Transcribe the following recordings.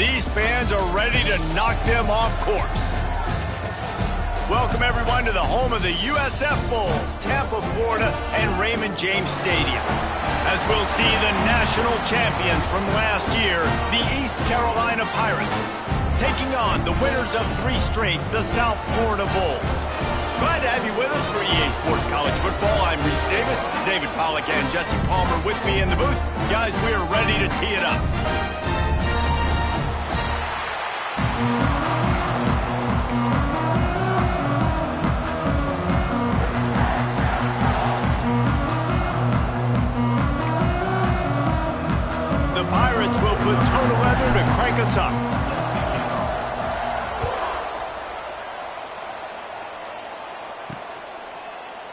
These fans are ready to knock them off course. Welcome, everyone, to the home of the USF Bulls, Tampa, Florida, and Raymond James Stadium. As we'll see the national champions from last year, the East Carolina Pirates, taking on the winners of 3 straight, the South Florida Bulls. Glad to have you with us for EA Sports College Football. I'm Reese Davis, David Pollack, and Jesse Palmer with me in the booth. Guys, we are ready to tee it up. The Pirates will put total leather to crank us up.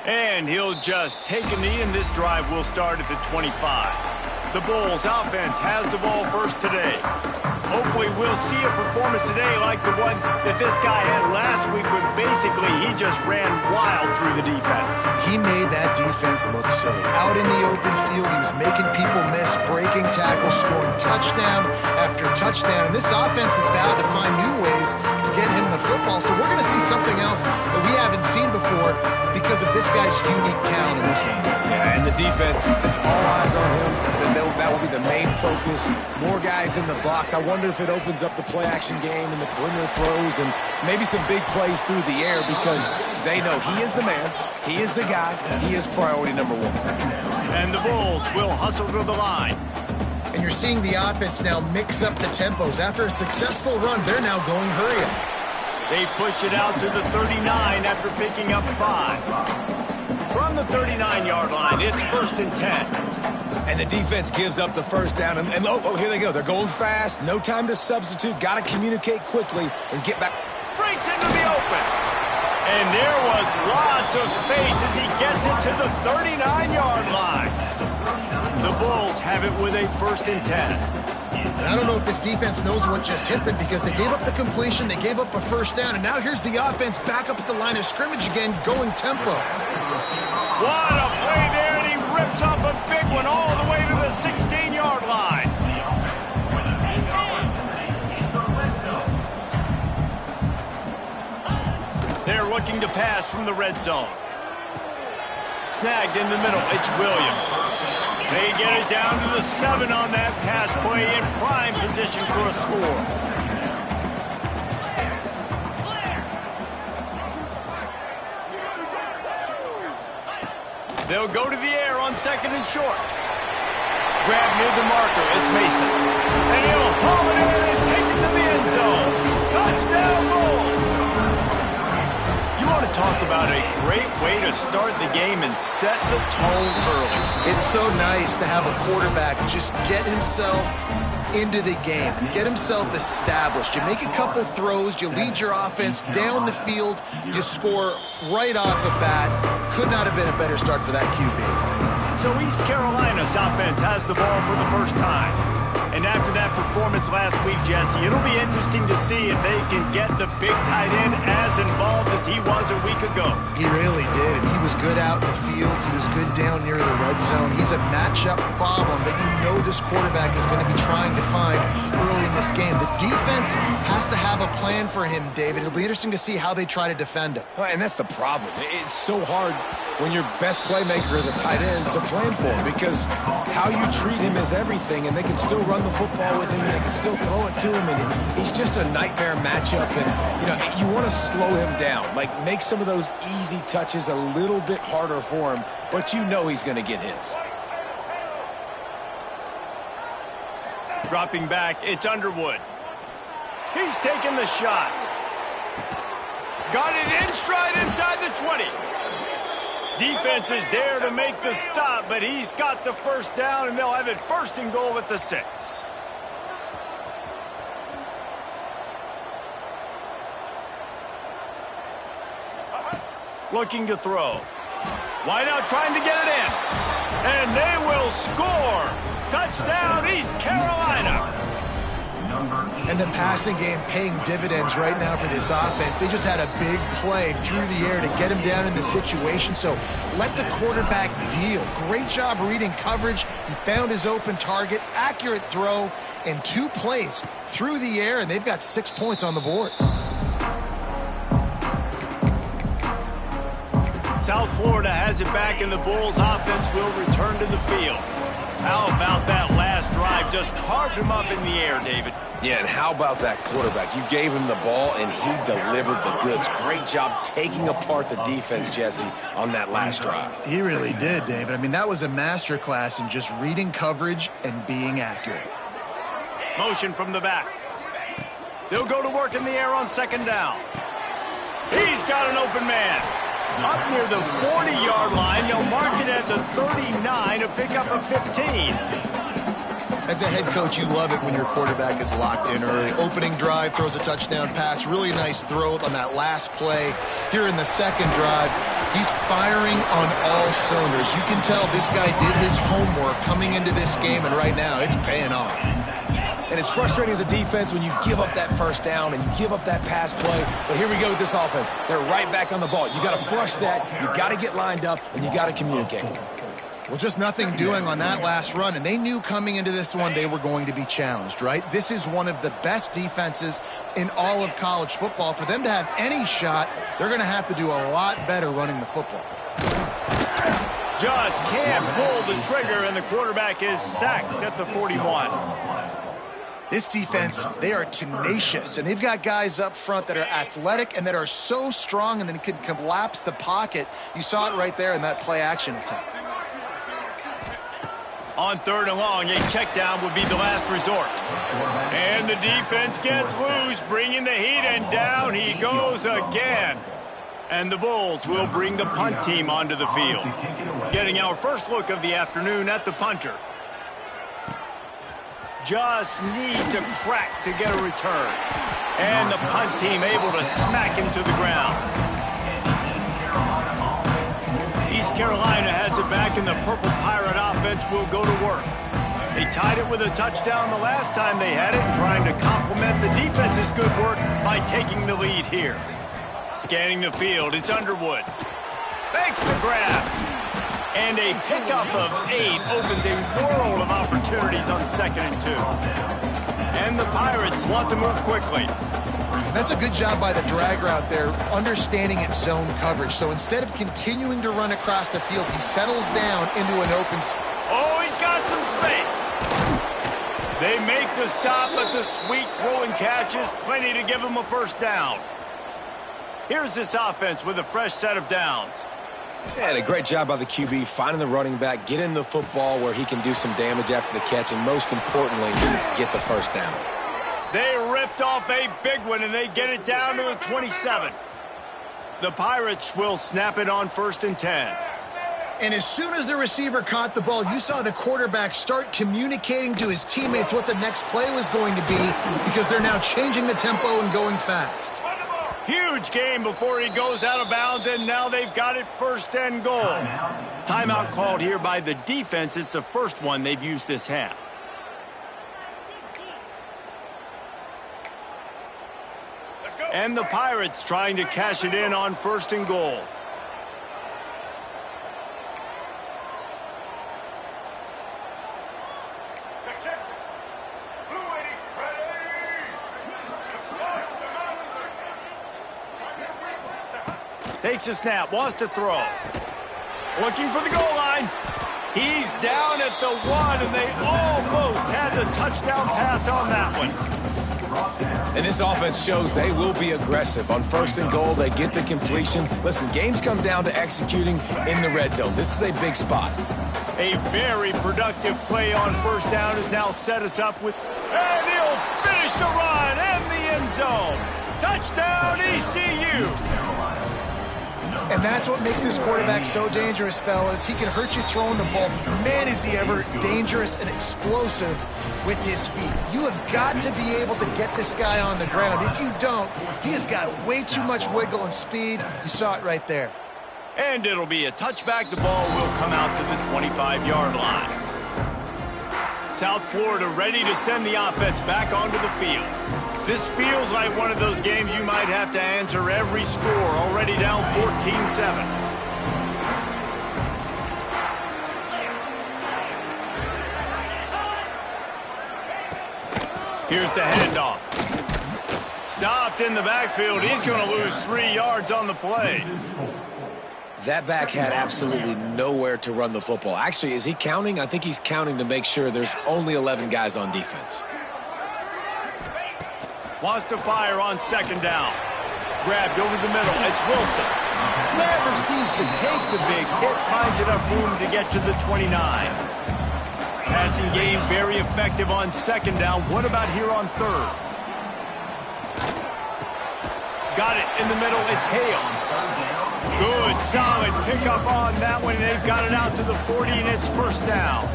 And he'll just take a knee, and this drive will start at the 25. The Bulls offense has the ball first today. Hopefully we'll see a performance today like the one that this guy had last week when basically he just ran wild through the defense. He made that defense look silly. Out in the open field, he was making people miss, breaking tackles, scoring touchdown after touchdown. And this offense is about to find new ways to get him the football. So we're going to see something else that we haven't seen before because of this guy's unique talent in this one. Yeah, and the defense, all eyes on him. That will be the main focus. More guys in the box. I wonder if it opens up the play-action game and the perimeter throws and maybe some big plays through the air because they know he is the man, he is the guy, he is priority number 1. And the Bulls will hustle to the line. And you're seeing the offense now mix up the tempos. After a successful run, they're now going hurry up. They pushed it out to the 39 after picking up 5. From the 39-yard line, it's 1st and 10. And the defense gives up the first down. And here they go. They're going fast. No time to substitute. Got to communicate quickly and get back. Breaks into the open. And there was lots of space as he gets it to the 39-yard line. The Bulls have it with a 1st and 10. And I don't know if this defense knows what just hit them because they gave up the completion, they gave up a first down, and now here's the offense back up at the line of scrimmage again, going tempo. What a play there, and he rips off a big one all the way to the 16-yard line. They're looking to pass from the red zone. Snagged in the middle, it's Williams. They get it down to the 7 on that pass play in prime position for a score. They'll go to the air on 2nd and short. Grab near the marker, it's Mason. And he'll haul it in and take it to the end zone. Touchdown, Bulls! You want to talk about a great way to start the game and set the tone early. It's so nice to have a quarterback just get himself into the game, get himself established. You make a couple throws, you lead your offense down the field, you score right off the bat. Could not have been a better start for that QB. So East Carolina's offense has the ball for the first time. And after that performance last week, Jesse, it'll be interesting to see if they can get the big tight end as involved as he was a week ago. He really did. He was good out in the field. He was good down near the red zone. He's a matchup problem that you know this quarterback is going to be trying to find early in this game. The defense has to have a plan for him, David. It'll be interesting to see how they try to defend him. Well, and that's the problem. It's so hard when your best playmaker is a tight end to plan for him because how you treat him is everything, and they can still run the football with him, and they can still throw it to him, and he's just a nightmare matchup. And you want to slow him down, like make some of those easy touches a little bit harder for him, but you know he's going to get his. Dropping back, it's Underwood. He's taking the shot. Got it in stride inside the 20. Defense is there to make the stop, but he's got the first down, and they'll have it 1st and goal at the 6. Looking to throw. Wide out trying to get it in. And they will score. Touchdown, East Carolina. And the passing game paying dividends right now for this offense. They just had a big play through the air to get him down in the situation. So let the quarterback deal. Great job reading coverage. He found his open target, accurate throw, and 2 plays through the air, and they've got 6 points on the board. South Florida has it back, and the Bulls offense will return to the field. How about that last drive? Just carved him up in the air, David. Yeah, and how about that quarterback? You gave him the ball, and he delivered the goods. Great job taking apart the defense, Jesse, on that last drive. He really did, David. I mean, that was a masterclass in just reading coverage and being accurate. Motion from the back. They'll go to work in the air on second down. He's got an open man. Up near the 40-yard line, they'll mark it at the 39, a pickup of 15. As a head coach, you love it when your quarterback is locked in early. Opening drive, throws a touchdown pass. Really nice throw on that last play. Here in the second drive, he's firing on all cylinders. You can tell this guy did his homework coming into this game, and right now it's paying off. And it's frustrating as a defense when you give up that first down and you give up that pass play. But here we go with this offense. They're right back on the ball. You got to flush that. You got to get lined up, and you got to communicate. Well, just nothing doing on that last run, and they knew coming into this one they were going to be challenged, right? This is one of the best defenses in all of college football. For them to have any shot, they're going to have to do a lot better running the football. Just can't pull the trigger, and the quarterback is sacked at the 41. This defense, they are tenacious, and they've got guys up front that are athletic and that are so strong and then can collapse the pocket. You saw it right there in that play-action attempt. On third and long, a check down would be the last resort. And the defense gets loose, bringing the heat, and down he goes again. And the Bulls will bring the punt team onto the field. Getting our first look of the afternoon at the punter. Just needs a crack to get a return. And the punt team able to smack him to the ground. East Carolina has it back, and the Purple Pirate offense will go to work. They tied it with a touchdown the last time they had it, and trying to complement the defense's good work by taking the lead here. Scanning the field, it's Underwood. Makes the grab. And a pickup of 8 opens a world of opportunities on 2nd and 2. And the Pirates want to move quickly. That's a good job by the drag route there, understanding its zone coverage. So instead of continuing to run across the field, he settles down into an open space. Oh, he's got some space. They make the stop, but the sweet rolling catch is plenty to give him a first down. Here's this offense with a fresh set of downs. And a great job by the QB, finding the running back, getting the football where he can do some damage after the catch, and most importantly, get the first down. They ripped off a big one, and they get it down to the 27. The Pirates will snap it on 1st and 10. And as soon as the receiver caught the ball, you saw the quarterback start communicating to his teammates what the next play was going to be, because they're now changing the tempo and going fast. Huge game before he goes out of bounds, and now they've got it 1st and goal. Timeout called here by the defense. It's the first one they've used this half. And the Pirates trying to cash it in on 1st and goal. Takes a snap, wants to throw. Looking for the goal line. He's down at the 1, and they almost had the touchdown pass on that one. And this offense shows they will be aggressive. On 1st and goal, they get the completion. Listen, games come down to executing in the red zone. This is a big spot. A very productive play on 1st down has now set us up with... And he'll finish the run in the end zone. Touchdown, ECU. And that's what makes this quarterback so dangerous, fellas. He can hurt you throwing the ball. Man, is he ever dangerous and explosive with his feet. You have got to be able to get this guy on the ground. If you don't, he has got way too much wiggle and speed. You saw it right there. And it'll be a touchback. The ball will come out to the 25-yard line. South Florida ready to send the offense back onto the field. This feels like one of those games you might have to answer every score, already down 14-7. Here's the handoff. Stopped in the backfield. He's going to lose 3 yards on the play. That back had absolutely nowhere to run the football. Actually, is he counting? I think he's counting to make sure there's only 11 guys on defense. Wants to fire on second down. Grabbed over the middle. It's Wilson. Never seems to take the big hit. Finds enough room to get to the 29. Passing game very effective on second down. What about here on third? Got it in the middle. It's Hale. Good, solid pickup on that one. They've got it out to the 40, and it's first down.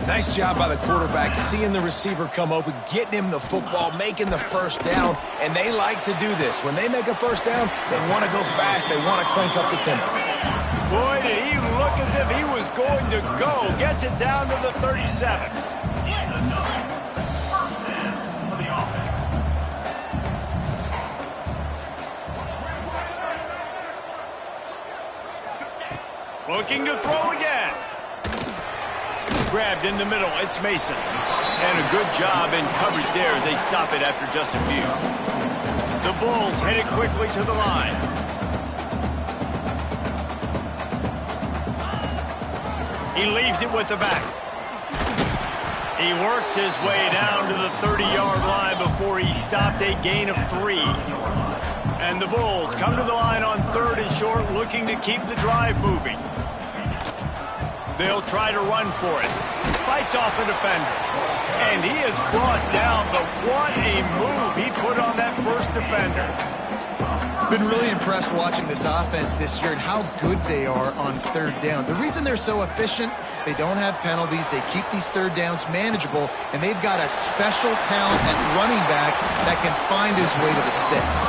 Nice job by the quarterback, seeing the receiver come open, getting him the football, making the first down, and they like to do this. When they make a first down, they want to go fast. They want to crank up the tempo. Boy, did he look as if he was going to go. Gets it down to the 37. Looking to throw again. Grabbed in the middle. It's Mason. And a good job in coverage there as they stop it after just a few. The Bulls headed quickly to the line. He leaves it with the back. He works his way down to the 30-yard line before he stopped a gain of 3. And the Bulls come to the line on third and short, looking to keep the drive moving. They'll try to run for it. Fights off a defender. And he is brought down, but what a move he put on that first defender. Been really impressed watching this offense this year and how good they are on third down. The reason they're so efficient, they don't have penalties, they keep these third downs manageable, and they've got a special talent at running back that can find his way to the sticks.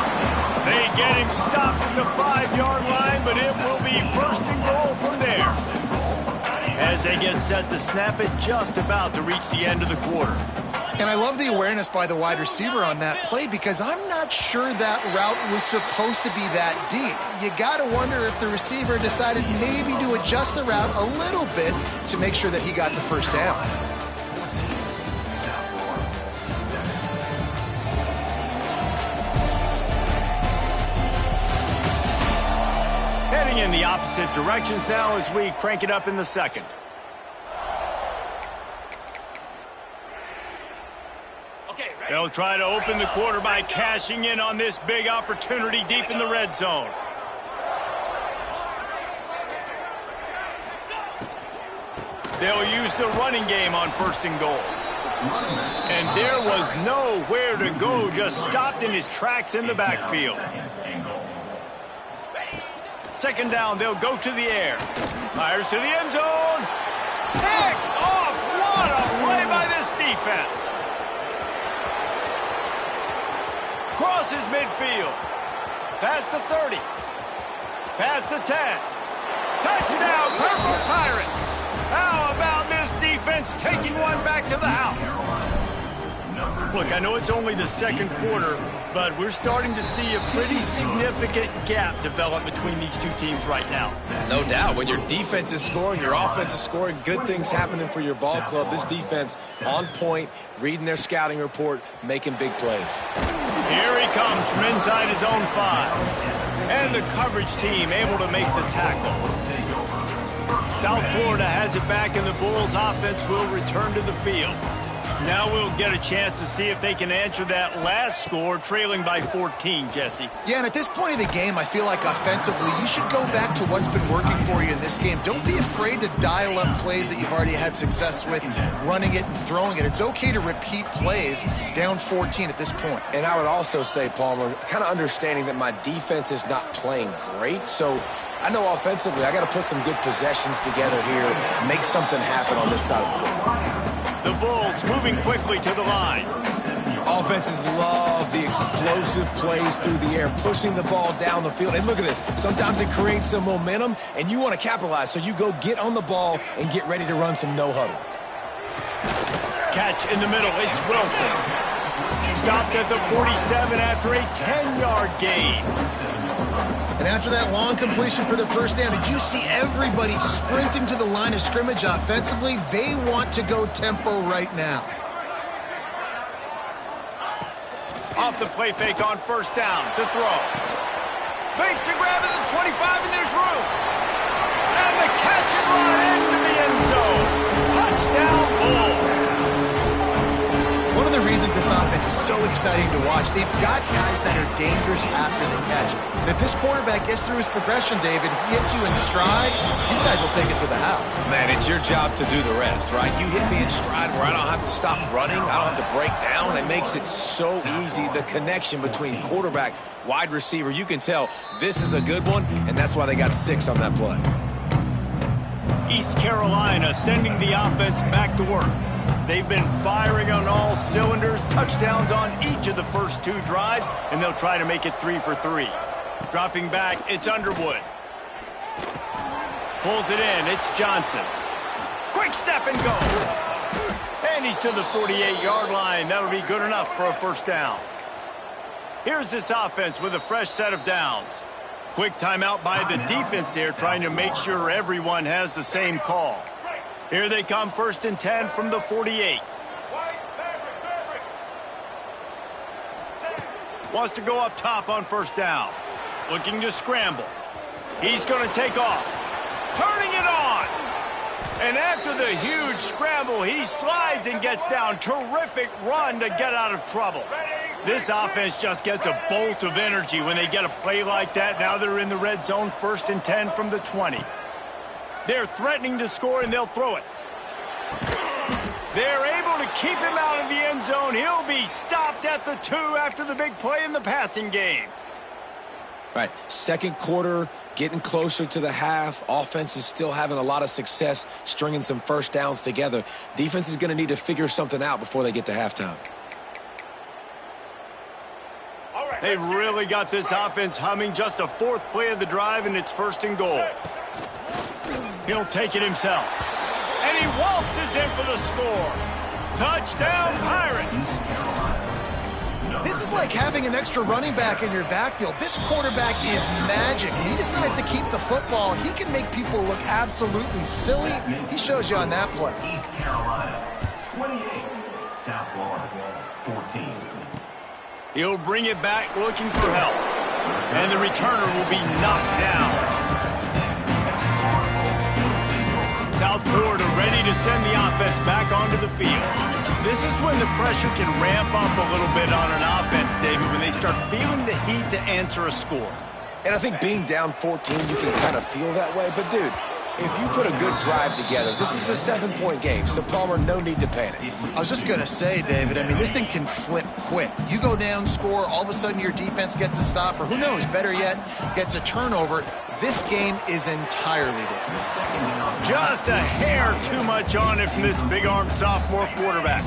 They get him stopped at the 5-yard line, but it will be first and goal from there. As they get set to snap it, just about to reach the end of the quarter. And I love the awareness by the wide receiver on that play because I'm not sure that route was supposed to be that deep. You got to wonder if the receiver decided maybe to adjust the route a little bit to make sure that he got the first down. Heading in the opposite directions now as we crank it up in the second. They'll try to open the quarter by cashing in on this big opportunity deep in the red zone. They'll use the running game on first and goal. And there was nowhere to go, just stopped in his tracks in the backfield. Second down, they'll go to the air. Fires to the end zone. Picked off. What a play by this defense. Crosses midfield. Past the 30. Past the 10. Touchdown, Purple Pirates. How about this defense taking one back to the house? Look, I know it's only the second quarter, but we're starting to see a pretty significant gap develop between these two teams right now. No doubt. When your defense is scoring, your offense is scoring, good things happening for your ball club. This defense on point, reading their scouting report, making big plays. Here he comes from inside his own 5. And the coverage team able to make the tackle. South Florida has it back, and the Bulls offense will return to the field. Now we'll get a chance to see if they can answer that last score, trailing by 14, Jesse. Yeah, and at this point of the game, I feel like offensively, you should go back to what's been working for you in this game. Don't be afraid to dial up plays that you've already had success with, running it and throwing it. It's okay to repeat plays down 14 at this point. And I would also say, Palmer, kind of understanding that my defense is not playing great, so I know offensively I got to put some good possessions together here, make something happen on this side of the football. The Bulls moving quickly to the line. Offenses love the explosive plays through the air, pushing the ball down the field. And look at this. Sometimes it creates some momentum, and you want to capitalize. So you go get on the ball and get ready to run some no-huddle. catch in the middle. It's Wilson. Stopped at the 47 after a 10-yard gain. And after that long completion for the first down, did you see everybody sprinting to the line of scrimmage offensively? They want to go tempo right now. Off the play fake on first down to throw. Makes a grab at the 25, and there's room. And the catch and run into the end zone. Touchdown, Bulls. One of the reasons this offense is so exciting to watch, they've got guys that are dangerous after the catch. And if this quarterback gets through his progression, David, he hits you in stride, these guys will take it to the house. Man, it's your job to do the rest, right? You hit me in stride where I don't have to stop running. I don't have to break down. It makes it so easy. The connection between quarterback, wide receiver, you can tell this is a good one, and that's why they got 6 on that play. East Carolina sending the offense back to work. They've been firing on all cylinders, touchdowns on each of the first 2 drives, and they'll try to make it 3 for 3. Dropping back, it's Underwood. Pulls it in, it's Johnson. Quick step and go. And he's to the 48-yard line. That'll be good enough for a first down. Here's this offense with a fresh set of downs. Quick timeout by the defense there, trying to make sure everyone has the same call. Here they come, 1st and 10 from the 48. Wants to go up top on first down. Looking to scramble. He's going to take off. Turning it on. And after the huge scramble, he slides and gets down. Terrific run to get out of trouble. This offense just gets a bolt of energy when they get a play like that. Now they're in the red zone, 1st and 10 from the 20. They're threatening to score, and they'll throw it. They're able to keep him out of the end zone. He'll be stopped at the 2 after the big play in the passing game. Right, second quarter, getting closer to the half. Offense is still having a lot of success stringing some first downs together. Defense is going to need to figure something out before they get to halftime. They've really got this offense humming. Just a 4th play of the drive, and it's 1st and goal. He'll take it himself. And he waltzes in for the score. Touchdown, Pirates. This is like having an extra running back in your backfield. This quarterback is magic. When he decides to keep the football, he can make people look absolutely silly. He shows you on that play. East Carolina, 28. South Florida, 14. He'll bring it back looking for help. And the returner will be knocked down. South Florida ready to send the offense back onto the field. This is when the pressure can ramp up a little bit on an offense, David, when they start feeling the heat to answer a score. And I think being down 14, you can kind of feel that way. But, dude, if you put a good drive together, this is a 7-point game, so Palmer, no need to panic. I was just going to say, David, I mean, this thing can flip quick. You go down, score, all of a sudden your defense gets a stop, or who knows, better yet, gets a turnover. This game is entirely different. Just a hair too much on it from this big-armed sophomore quarterback.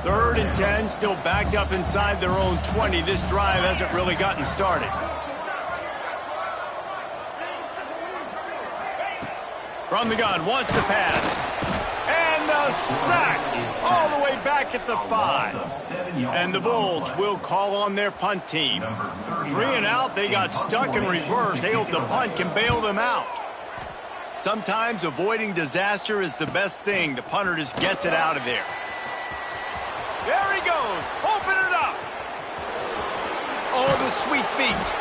3rd and 10, still backed up inside their own 20. This drive hasn't really gotten started. From the gun, wants to pass. And a sack all the way back at the 5. And the Bulls will call on their punt team. 3 and out, they got stuck in reverse. They hope the punt can bail them out. Sometimes avoiding disaster is the best thing. The punter just gets it out of there. There he goes. Open it up. Oh, the sweet feet.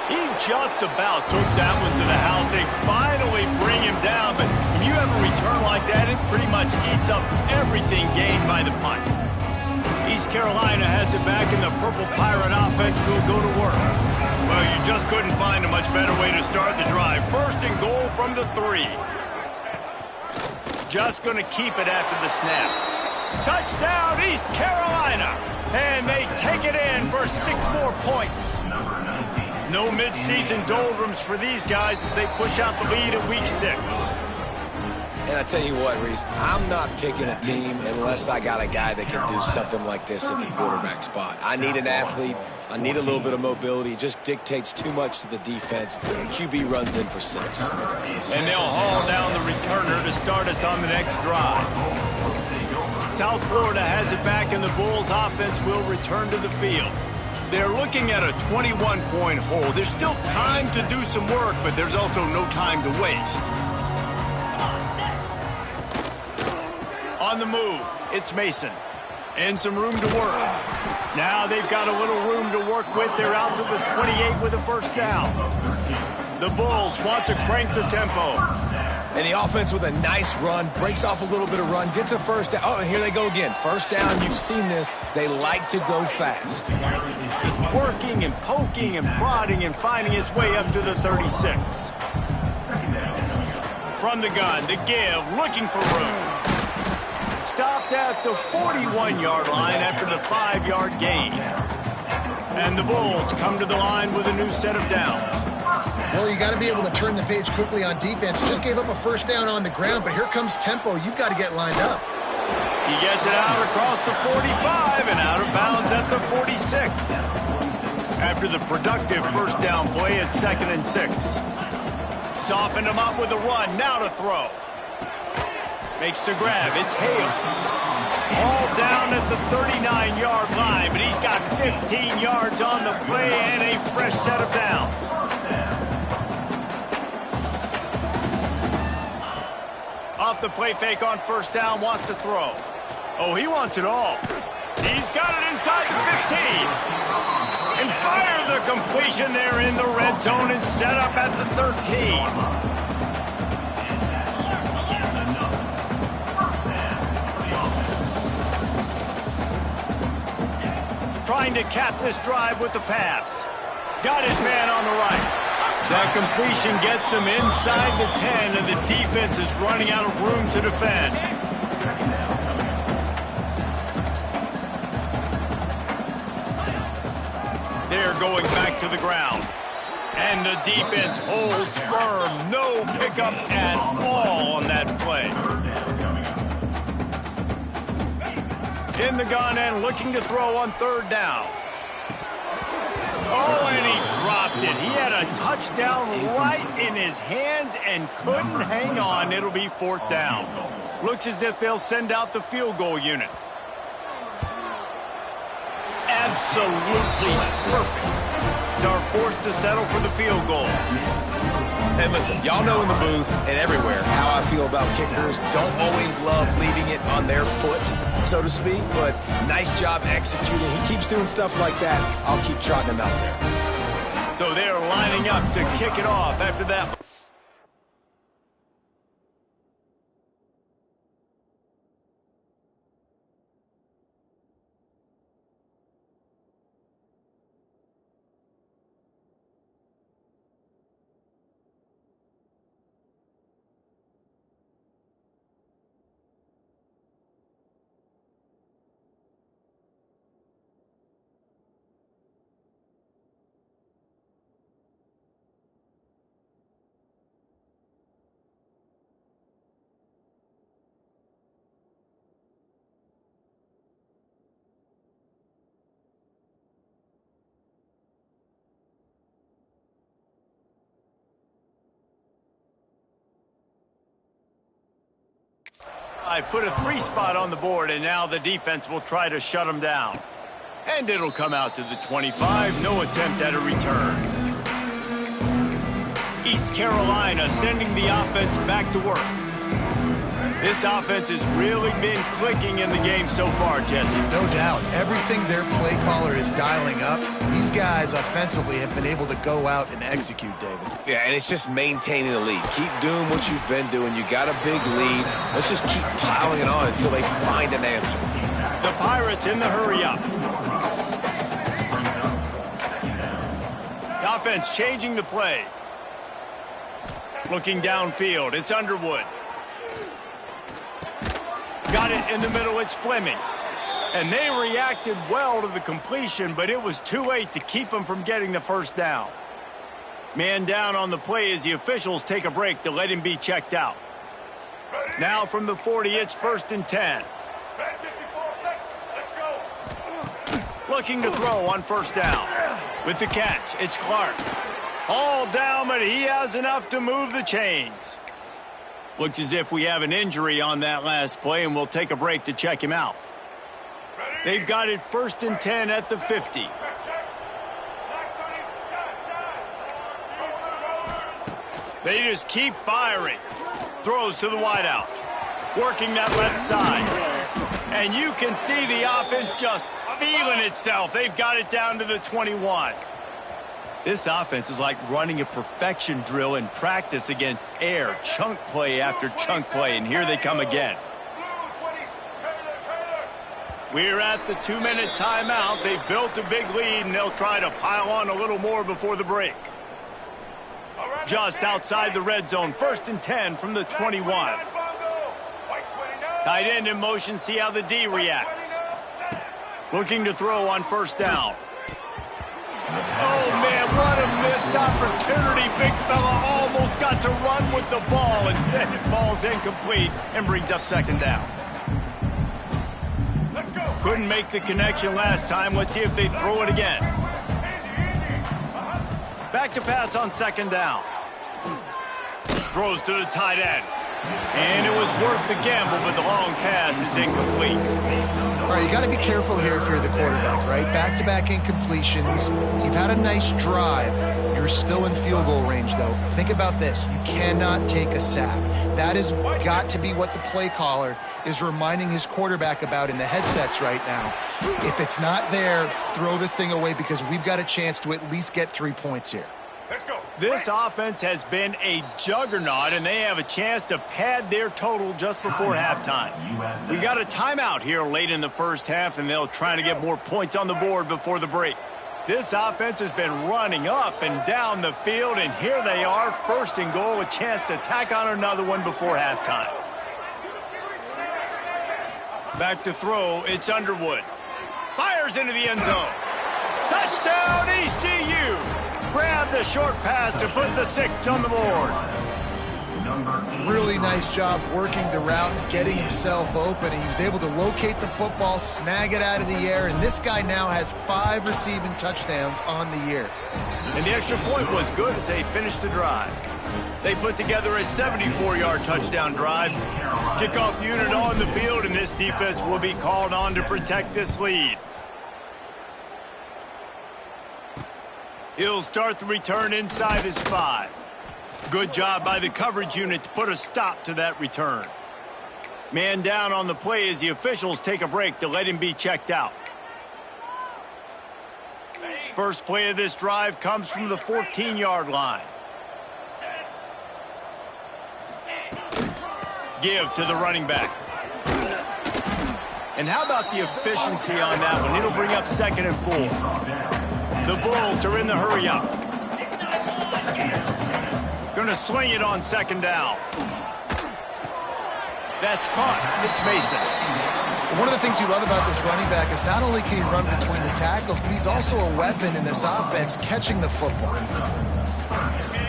He just about took that one to the house. They finally bring him down, but when you have a return like that, it pretty much eats up everything gained by the punt. East Carolina has it back, and the Purple Pirate offense will go to work. Well, you just couldn't find a much better way to start the drive. 1st and goal from the 3. Just going to keep it after the snap. Touchdown, East Carolina! And they take it in for 6 more points. No midseason doldrums for these guys as they push out the lead at week 6. And I tell you what, Reese, I'm not picking a team unless I got a guy that can do something like this at the quarterback spot. I need an athlete. I need a little bit of mobility. It just dictates too much to the defense. QB runs in for 6. And they'll haul down the returner to start us on the next drive. South Florida has it back, and the Bulls offense will return to the field. They're looking at a 21-point hole. There's still time to do some work, but there's also no time to waste. On the move, it's Mason. And some room to work. Now they've got a little room to work with. They're out to the 28 with a first down. The Bulls want to crank the tempo. And the offense with a nice run, breaks off a little bit of run, gets a first down. Oh, and here they go again. First down, you've seen this. They like to go fast. He's working and poking and prodding and finding his way up to the 36. From the gun, the give, looking for room. Stopped at the 41-yard line after the 5-yard gain. And the Bulls come to the line with a new set of downs. Well, you got to be able to turn the page quickly on defense. You just gave up a first down on the ground, but here comes tempo. You've got to get lined up. He gets it out across the 45 and out of bounds at the 46. After the productive first down play, it's 2nd and 6. Softened him up with a run. Now to throw. Makes the grab. It's Hale. All down at the 39-yard line, but he's got 15 yards on the play and a fresh set of downs. Off the play fake on first down, wants to throw. Oh, he wants it all. He's got it inside the 15. And fire the completion there in the red zone and set up at the 13. Trying to cap this drive with the pass. Got his man on the right. That completion gets them inside the 10, and the defense is running out of room to defend. They're going back to the ground. And the defense holds firm. No pickup at all on that play. In the gun and looking to throw on third down. Oh, and he dropped it. He had a touchdown right in his hands and couldn't hang on. It'll be 4th down. Looks as if they'll send out the field goal unit. Absolutely perfect. Are forced to settle for the field goal. And listen, y'all know in the booth and everywhere how I feel about kickers. Don't always love leaving it on their foot, so to speak, but nice job executing. He keeps doing stuff like that. I'll keep trotting him out there. So they're lining up to kick it off after that. I put a 3 spot on the board, and now the defense will try to shut them down. And it'll come out to the 25. No attempt at a return. East Carolina sending the offense back to work. This offense has really been clicking in the game so far, Jesse. No doubt. Everything their play caller is dialing up, these guys offensively have been able to go out and execute, David. Yeah, and it's just maintaining the lead. Keep doing what you've been doing. You got a big lead. Let's just keep piling it on until they find an answer. The Pirates in the hurry-up. The offense changing the play. Looking downfield, it's Underwood. Got it in the middle, it's Fleming. And they reacted well to the completion, but it was too late to keep them from getting the first down. Man down on the play as the officials take a break to let him be checked out. Now from the 40, it's 1st and 10. Looking to throw on first down. With the catch, it's Clark. All down, but he has enough to move the chains. Looks as if we have an injury on that last play, and we'll take a break to check him out. They've got it 1st and 10 at the 50. They just keep firing. Throws to the wideout. Working that left side. And you can see the offense just feeling itself. They've got it down to the 21. This offense is like running a perfection drill in practice against air. Chunk play after chunk play, and here they come again. We're at the 2-minute timeout. They've built a big lead, and they'll try to pile on a little more before the break. Just outside the red zone, 1st and 10 from the 21. Tight end in motion, see how the D reacts. Looking to throw on 1st down. Oh, man, what a missed opportunity. Big fella almost got to run with the ball. Instead, it falls incomplete and brings up 2nd down. Couldn't make the connection last time. Let's see if they throw it again. Back to pass on 2nd down. Throws to the tight end. And it was worth the gamble, but the long pass is incomplete. All right, you got to be careful here if you're the quarterback, right? Back-to-back incompletions. You've had a nice drive. You're still in field goal range, though. Think about this. You cannot take a sack. That has got to be what the play caller is reminding his quarterback about in the headsets right now. If it's not there, throw this thing away because we've got a chance to at least get 3 points here. Let's go. This offense has been a juggernaut, and they have a chance to pad their total just before halftime. We got a timeout here late in the first half, and they'll try to get more points on the board before the break. This offense has been running up and down the field, and here they are, 1st and goal, a chance to tack on another one before halftime. Back to throw, it's Underwood. Fires into the end zone. Touchdown, ECU! Grab the short pass to put the 6 on the board. Really nice job working the route and getting himself open. He was able to locate the football, snag it out of the air, and this guy now has 5 receiving touchdowns on the year. And the extra point was good as they finished the drive. They put together a 74-yard touchdown drive. Kickoff unit on the field, and this defense will be called on to protect this lead. He'll start the return inside his 5. Good job by the coverage unit to put a stop to that return. Man down on the play as the officials take a break to let him be checked out. First play of this drive comes from the 14-yard line. Give to the running back. And how about the efficiency on that one? It'll bring up 2nd and 4. The Bulls are in the hurry-up. Going to swing it on 2nd down. That's caught. It's Mason. One of the things you love about this running back is not only can he run between the tackles, but he's also a weapon in this offense catching the football.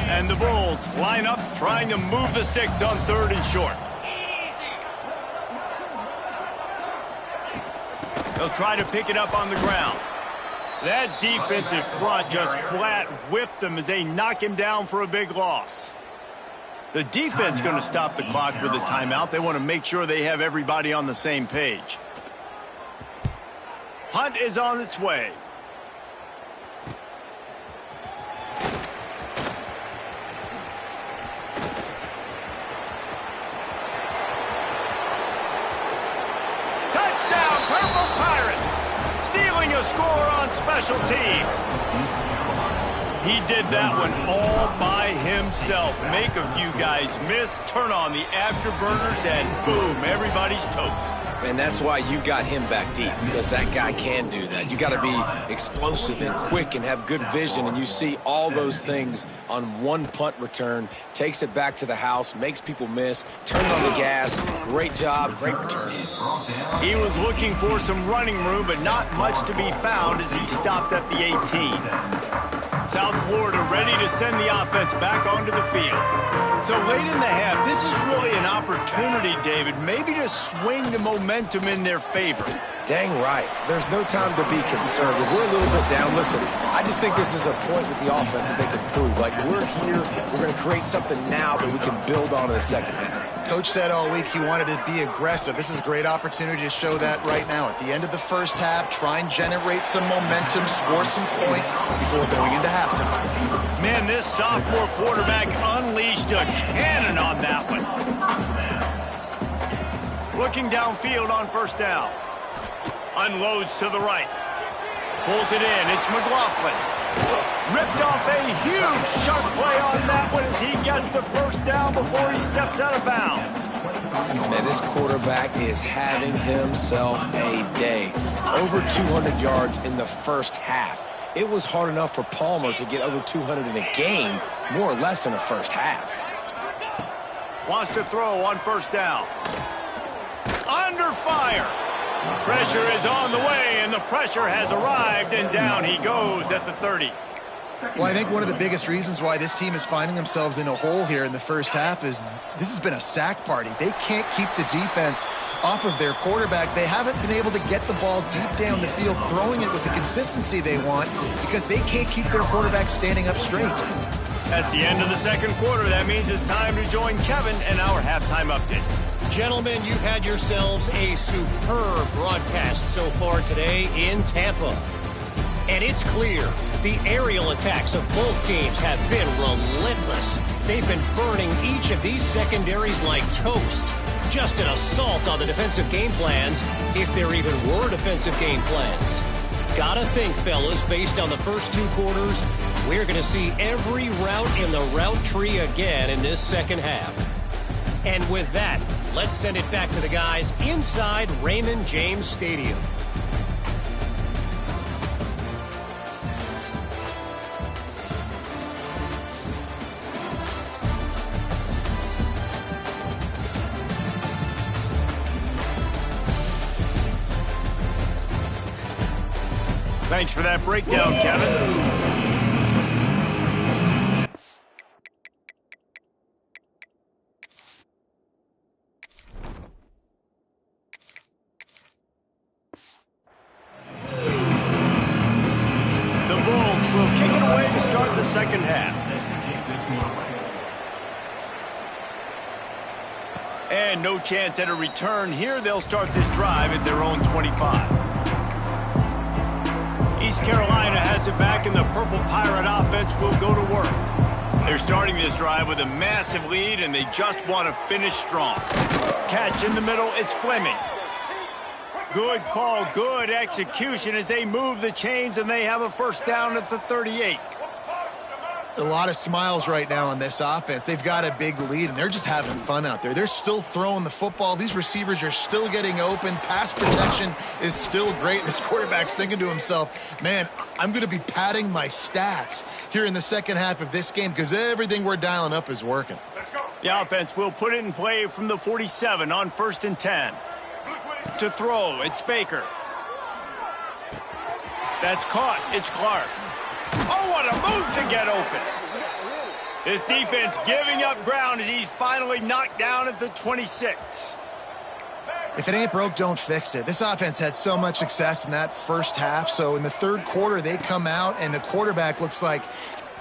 And the Bulls line up trying to move the sticks on 3rd and short. They'll try to pick it up on the ground. That defensive front just flat whipped them as they knock him down for a big loss. The defense going to stop the clock with a timeout. They want to make sure they have everybody on the same page. Punt is on its way. Touchdown, Purple Pirates! Stealing a score on special teams. He did that one all by himself. Make a few guys miss, turn on the afterburners, and boom, everybody's toast. And that's why you got him back deep, because that guy can do that. You got to be explosive and quick and have good vision, and you see all those things on one punt return. Takes it back to the house, makes people miss, turns on the gas. Great job, great return. He was looking for some running room, but not much to be found as he stopped at the 18. South Florida ready to send the offense back onto the field. So late in the half, this is really an opportunity, David, maybe to swing the momentum in their favor. Dang right. There's no time to be concerned. If we're a little bit down, listen, I just think this is a point with the offense that they can prove. Like, we're here, we're going to create something now that we can build on in the second half. Coach said all week he wanted to be aggressive. This is a great opportunity to show that right now. At the end of the first half, try and generate some momentum, score some points before going into halftime. Man, this sophomore quarterback unleashed a cannon on that one. Looking downfield on first down. Unloads to the right. Pulls it in. It's McLaughlin. Ripped off a huge sharp play on that one as he gets the first down before he steps out of bounds. Man, this quarterback is having himself a day. Over 200 yards in the first half. It was hard enough for Palmer to get over 200 in a game, more or less in the first half. Wants to throw on first down. Under fire. Pressure is on the way, and the pressure has arrived, and down he goes at the 30. Well, I think one of the biggest reasons why this team is finding themselves in a hole here in the first half is this has been a sack party. They can't keep the defense off of their quarterback. They haven't been able to get the ball deep down the field, throwing it with the consistency they want because they can't keep their quarterback standing up straight. That's the end of the second quarter. That means it's time to join Kevin and our halftime update. Gentlemen, you've had yourselves a superb broadcast so far today in Tampa. And it's clear the aerial attacks of both teams have been relentless. They've been burning each of these secondaries like toast. Just an assault on the defensive game plans, if there even were defensive game plans. Gotta think, fellas, based on the first two quarters, we're going to see every route in the route tree again in this second half. And with that, let's send it back to the guys inside Raymond James Stadium. Thanks for that breakdown, Kevin. The Bulls will kick it away to start the second half. And no chance at a return here. They'll start this drive at their own 25. East Carolina has it back, and the Purple Pirate offense will go to work. They're starting this drive with a massive lead, and they just want to finish strong. Catch in the middle, it's Fleming. Good call, good execution as they move the chains, and they have a first down at the 38. A lot of smiles right now on this offense. They've got a big lead, and they're just having fun out there. They're still throwing the football. These receivers are still getting open. Pass protection is still great. This quarterback's thinking to himself, man, I'm going to be padding my stats here in the second half of this game because everything we're dialing up is working. The offense will put it in play from the 47 on 1st and 10. To throw, it's Baker. That's caught. It's Clark. Oh, what a move to get open. This defense giving up ground as he's finally knocked down at the 26. If it ain't broke, don't fix it. This offense had so much success in that first half, so in the third quarter, they come out, and the quarterback looks like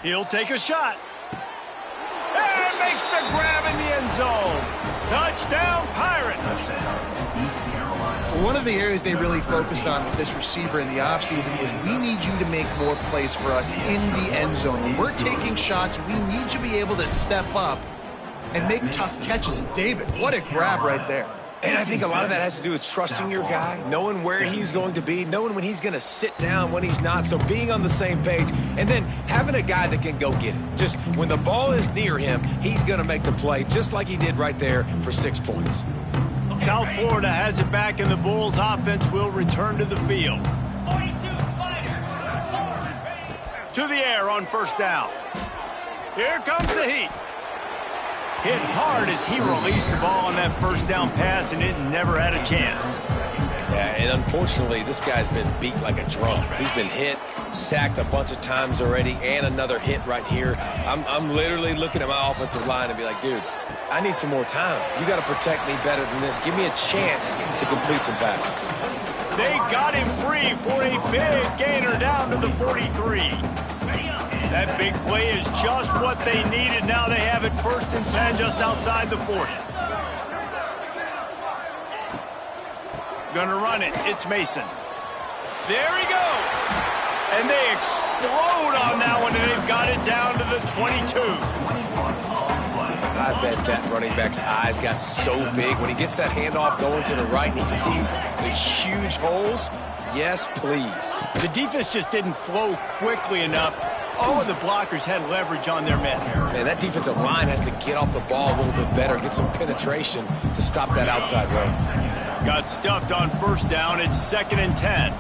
he'll take a shot. And makes the grab in the end zone. Touchdown, Pirates. one of the areas they really focused on with this receiver in the offseason was we need you to make more plays for us in the end zone. When we're taking shots, we need you to be able to step up and make tough catches. And David, what a grab right there. And I think a lot of that has to do with trusting your guy, knowing where he's going to be, knowing when he's going to sit down, when he's not, so being on the same page, and then having a guy that can go get it. Just when the ball is near him, he's going to make the play just like he did right there for 6 points. South Florida has it back, and the Bulls offense will return to the field. To the air on first down. Here comes the heat. Hit hard as he released the ball on that first down pass, and it never had a chance. Yeah, and unfortunately, this guy's been beat like a drum. He's been hit, sacked a bunch of times already, and another hit right here. I'm literally looking at my offensive line and be like, dude, I need some more time. You got to protect me better than this. Give me a chance to complete some passes. They got him free for a big gainer down to the 43. That big play is just what they needed. Now they have it 1st and 10 just outside the 40. Gonna run it. It's Mason. There he goes. And they explode on that one, and they've got it down to the 22. I bet that running back's eyes got so big when he gets that handoff going to the right and he sees the huge holes. Yes, please. The defense just didn't flow quickly enough. All of the blockers had leverage on their men. Man, that defensive line has to get off the ball a little bit better, get some penetration to stop that outside run. Got stuffed on first down. It's 2nd and 10.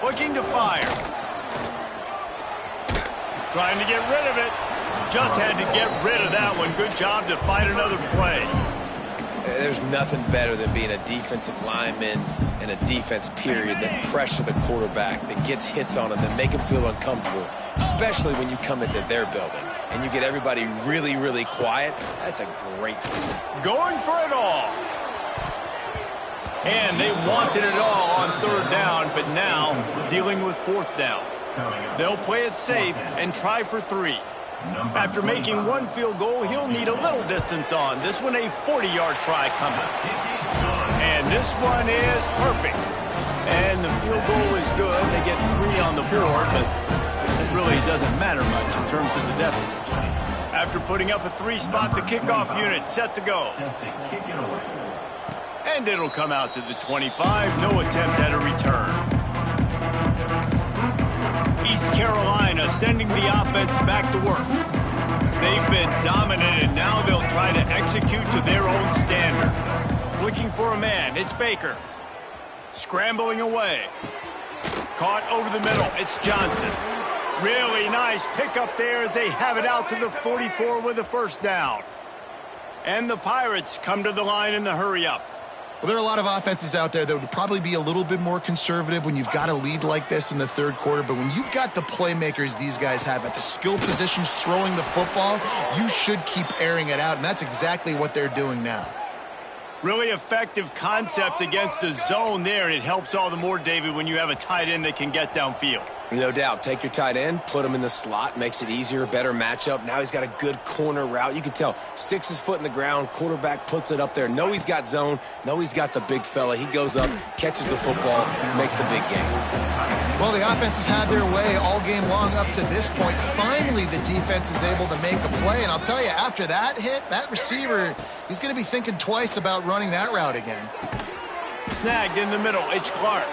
Looking to fire. Trying to get rid of it. Just had to get rid of that one. Good job to find another play. There's nothing better than being a defensive lineman and a defense period that pressure the quarterback, that gets hits on him, that make him feel uncomfortable, especially when you come into their building and you get everybody really, really quiet. That's a great feeling. Going for it all. And they wanted it all on 3rd down, but now dealing with 4th down. They'll play it safe and try for 3. After making one field goal, he'll need a little distance on. This one a 40-yard try coming. And this one is perfect. And the field goal is good. They get 3 on the board, but it really doesn't matter much in terms of the deficit. After putting up a 3-spot, the kickoff unit set to go. And it'll come out to the 25. No attempt at a return. East Carolina sending the offense back to work. They've been dominant, and now they'll try to execute to their own standard. Looking for a man. It's Baker. Scrambling away. Caught over the middle. It's Johnson. Really nice pickup there as they have it out to the 44 with a 1st down. And the Pirates come to the line in the hurry-up. Well, there are a lot of offenses out there that would probably be a little bit more conservative when you've got a lead like this in the 3rd quarter. But when you've got the playmakers these guys have at the skill positions throwing the football, you should keep airing it out. And that's exactly what they're doing now. Really effective concept against the zone there. And it helps all the more, David, when you have a tight end that can get downfield. No doubt. Take your tight end, put him in the slot, makes it easier, better matchup. Now he's got a good corner route. You can tell, sticks his foot in the ground, quarterback puts it up there. Know he's got zone, know he's got the big fella. He goes up, catches the football, makes the big game. Well, the offense has had their way all game long up to this point. Finally, the defense is able to make a play. And I'll tell you, after that hit, that receiver, he's going to be thinking twice about running that route again. Snagged in the middle. It's Clark.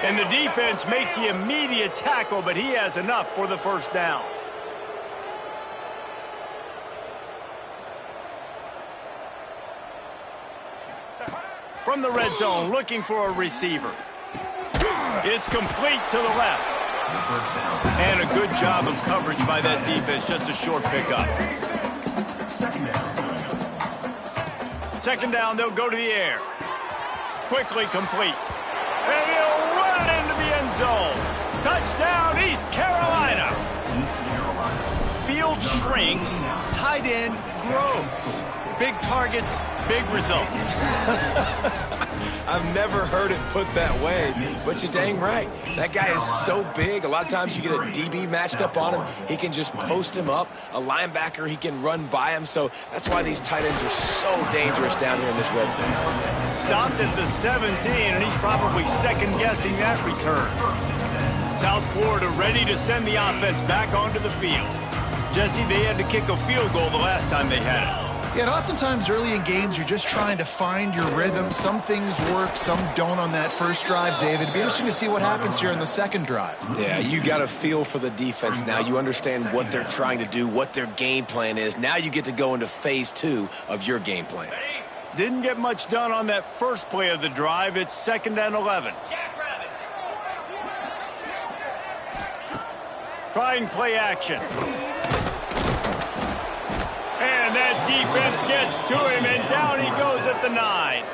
And the defense makes the immediate tackle, but he has enough for the 1st down. From the red zone, looking for a receiver. It's complete to the left. And a good job of coverage by that defense, just a short pickup. 2nd down, they'll go to the air. Quickly complete. And he'll run it into the end zone. Touchdown, East Carolina. Field shrinks, tight end grows. Big targets, big results. I've never heard it put that way, but you're dang right. That guy is so big. A lot of times you get a DB matched up on him. He can just post him up. A linebacker, he can run by him. So that's why these tight ends are so dangerous down here in this red zone. Stopped at the 17, and he's probably second-guessing that return. South Florida ready to send the offense back onto the field. Jesse, they had to kick a field goal the last time they had it. Yeah, and oftentimes early in games, you're just trying to find your rhythm. Some things work, some don't on that first drive, David. It'd be interesting to see what happens here in the 2nd drive. Yeah, you got a feel for the defense now. You understand what they're trying to do, what their game plan is. Now you get to go into phase 2 of your game plan. Didn't get much done on that first play of the drive. It's 2nd and 11. Trying play action. And that defense gets to him, and down he goes at the 9.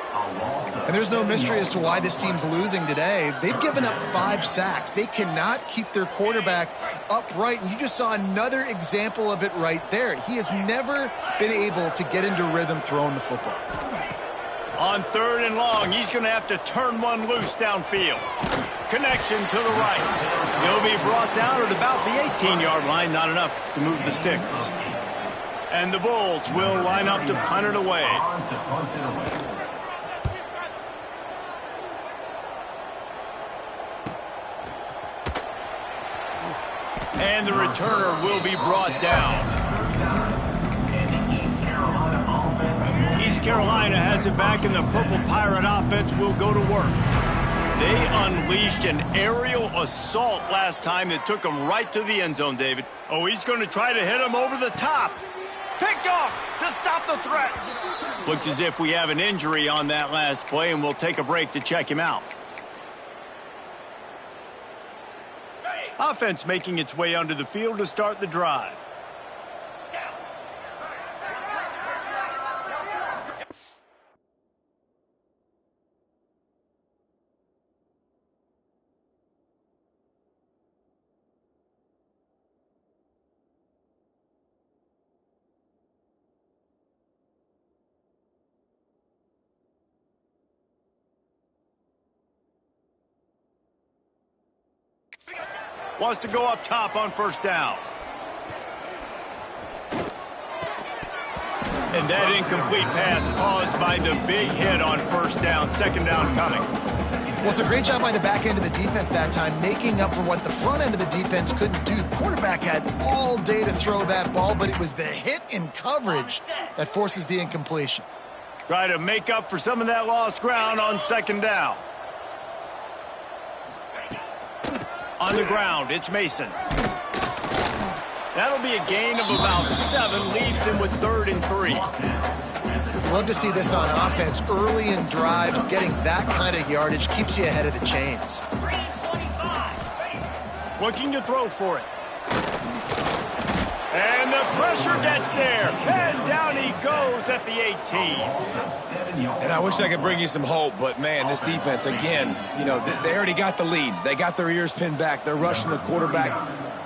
And there's no mystery as to why this team's losing today. They've given up 5 sacks. They cannot keep their quarterback upright, and you just saw another example of it right there. He has never been able to get into rhythm throwing the football. On 3rd and long, he's going to have to turn one loose downfield. connection to the right. He'll be brought down at about the 18-yard line, not enough to move the sticks. And the Bulls will line up to punt it away. And the returner will be brought down. East Carolina has it back, and the Purple Pirate offense will go to work. They unleashed an aerial assault last time that took them right to the end zone, David. Oh, he's going to try to hit him over the top. Picked off to stop the threat. Looks as if we have an injury on that last play, and we'll take a break to check him out. Offense making its way onto the field to start the drive. Wants to go up top on first down. And that incomplete pass caused by the big hit on first down. Second down coming. Well, it's a great job by the back end of the defense that time, making up for what the front end of the defense couldn't do. The quarterback had all day to throw that ball, but it was the hit in coverage that forces the incompletion. Try to make up for some of that lost ground on second down. On the ground, it's Mason. That'll be a gain of about 7, leaves him with 3rd and 3. Love to see this on offense. Early in drives, getting that kind of yardage keeps you ahead of the chains. Looking to throw for it. And the pressure gets there. And down he goes at the 18. And I wish I could bring you some hope, but, man, this defense, again, you know, they already got the lead. They got their ears pinned back. They're rushing the quarterback.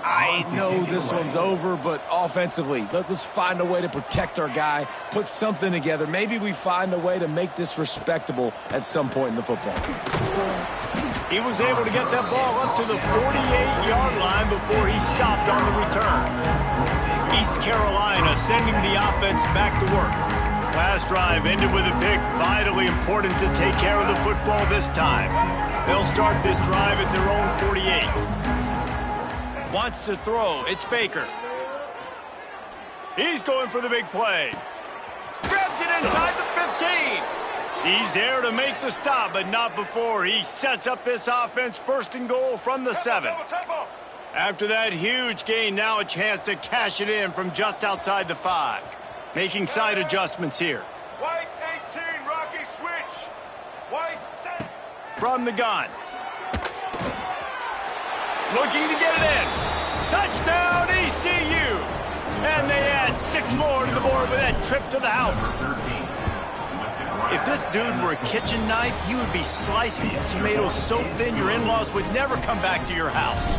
I know this one's over, but offensively, let's find a way to protect our guy, put something together. Maybe we find a way to make this respectable at some point in the football game. He was able to get that ball up to the 48-yard line before he stopped on the return. East Carolina sending the offense back to work. Last drive ended with a pick. Vitally important to take care of the football this time. They'll start this drive at their own 48. Wants to throw. It's Baker. He's going for the big play. Grabs it inside the 15. He's there to make the stop, but not before he sets up this offense 1st and goal from the 7. After that huge gain, now a chance to cash it in from just outside the 5. Making side adjustments here. White 18, Rocky switch. White set. From the gun. Looking to get it in. Touchdown ECU. And they add 6 more to the board with that trip to the house. If this dude were a kitchen knife, you would be slicing tomatoes so thin your in-laws would never come back to your house.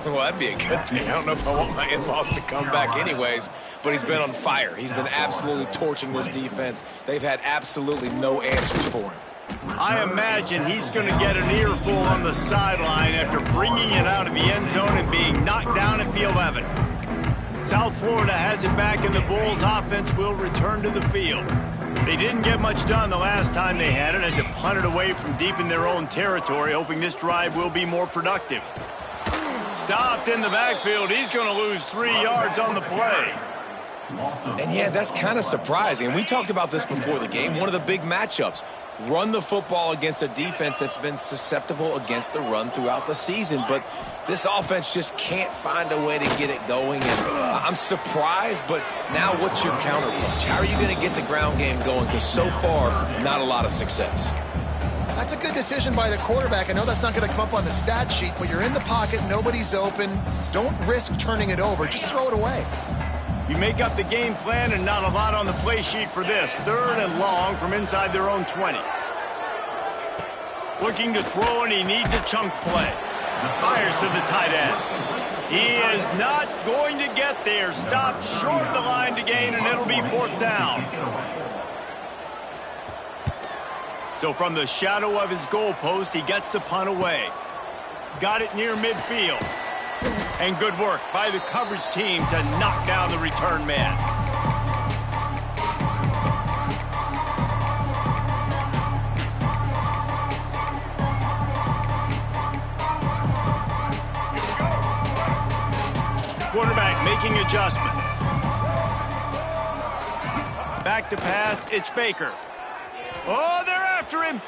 Well, that'd be a good thing. I don't know if I want my in-laws to come back anyways, but he's been on fire. He's been absolutely torching this defense. They've had absolutely no answers for him. I imagine he's going to get an earful on the sideline after bringing it out of the end zone and being knocked down at the 11. South Florida has it back, and the Bulls offense will return to the field. They didn't get much done the last time they had it, and to punt it away from deep in their own territory, hoping this drive will be more productive. Stopped in the backfield. He's going to lose 3 yards on the play. And, yeah, that's kind of surprising. We talked about this before the game. One of the big matchups. Run the football against a defense that's been susceptible against the run throughout the season. But this offense just can't find a way to get it going. And I'm surprised, but now what's your counterpunch? How are you going to get the ground game going? Because so far, not a lot of success. That's a good decision by the quarterback. I know that's not going to come up on the stat sheet, but you're in the pocket, nobody's open. Don't risk turning it over. Just throw it away. You make up the game plan and not a lot on the play sheet for this. 3rd and long from inside their own 20. Looking to throw, and he needs a chunk play. Fires to the tight end. He is not going to get there. Stopped short of the line to gain, and it'll be 4th down. So from the shadow of his goalpost, he gets the punt away. got it near midfield. And good work by the coverage team to knock down the return man. Quarterback making adjustments. Back to pass, it's Baker. Oh, they're after him.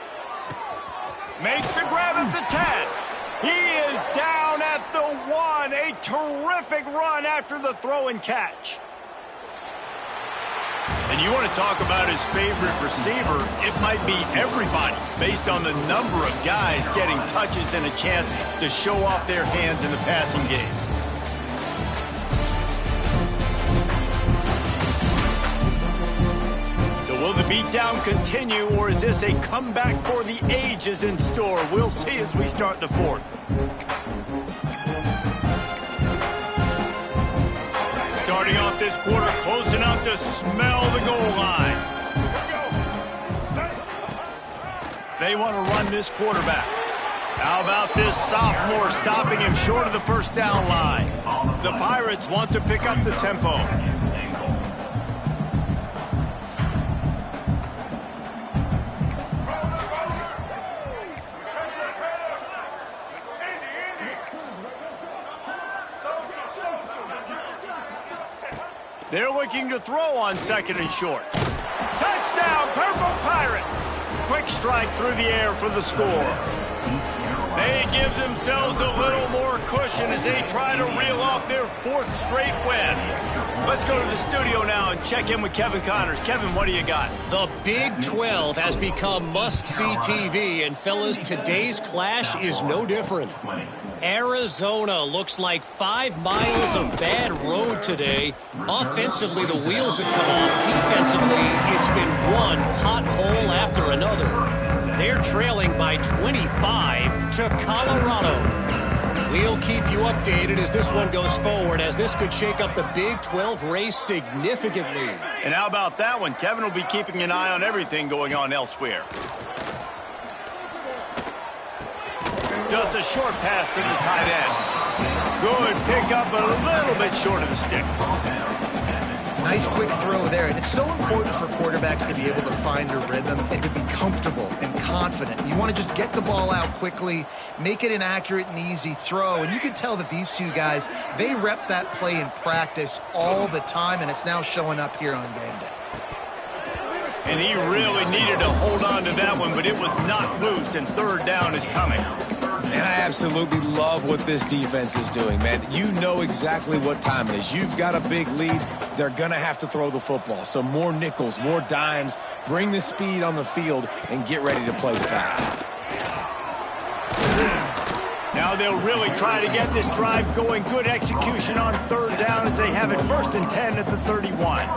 Makes the grab at the 10. He is down at the 1. A terrific run after the throw and catch. And you want to talk about his favorite receiver, it might be everybody, based on the number of guys getting touches and a chance to show off their hands in the passing game. Will the beatdown continue, or is this a comeback for the ages in store? We'll see as we start the fourth. Starting off this quarter close enough to smell the goal line. They want to run this quarterback. How about this sophomore stopping him short of the first down line? The Pirates want to pick up the tempo. They're looking to throw on second and short. Touchdown, Purple Pirates! Quick strike through the air for the score. They give themselves a little more cushion as they try to reel off their fourth straight win. Let's go to the studio now and check in with Kevin Connors. Kevin, what do you got? The Big 12 has become must-see TV, and fellas, today's clash is no different. Arizona looks like 5 miles of bad road today. Offensively, the wheels have come off. Defensively, it's been one pothole after another. They're trailing by 25 to Colorado. We'll keep you updated as this one goes forward, as this could shake up the Big 12 race significantly. And how about that one? Kevin will be keeping an eye on everything going on elsewhere. Just a short pass to the tight end. Good pickup, but a little bit short of the sticks. Nice quick throw there, and it's so important for quarterbacks to be able to find a rhythm and to be comfortable and confident. You want to just get the ball out quickly, make it an accurate and easy throw, and you can tell that these two guys, they rep that play in practice all the time, and it's now showing up here on game day. And he really needed to hold on to that one, but it was not loose, and third down is coming. And I absolutely love what this defense is doing, man. You know exactly what time it is. You've got a big lead. They're going to have to throw the football. So more nickels, more dimes, bring the speed on the field, and get ready to play the pass. Now they'll really try to get this drive going. Good execution on third down as they have it 1st and 10 at the 31.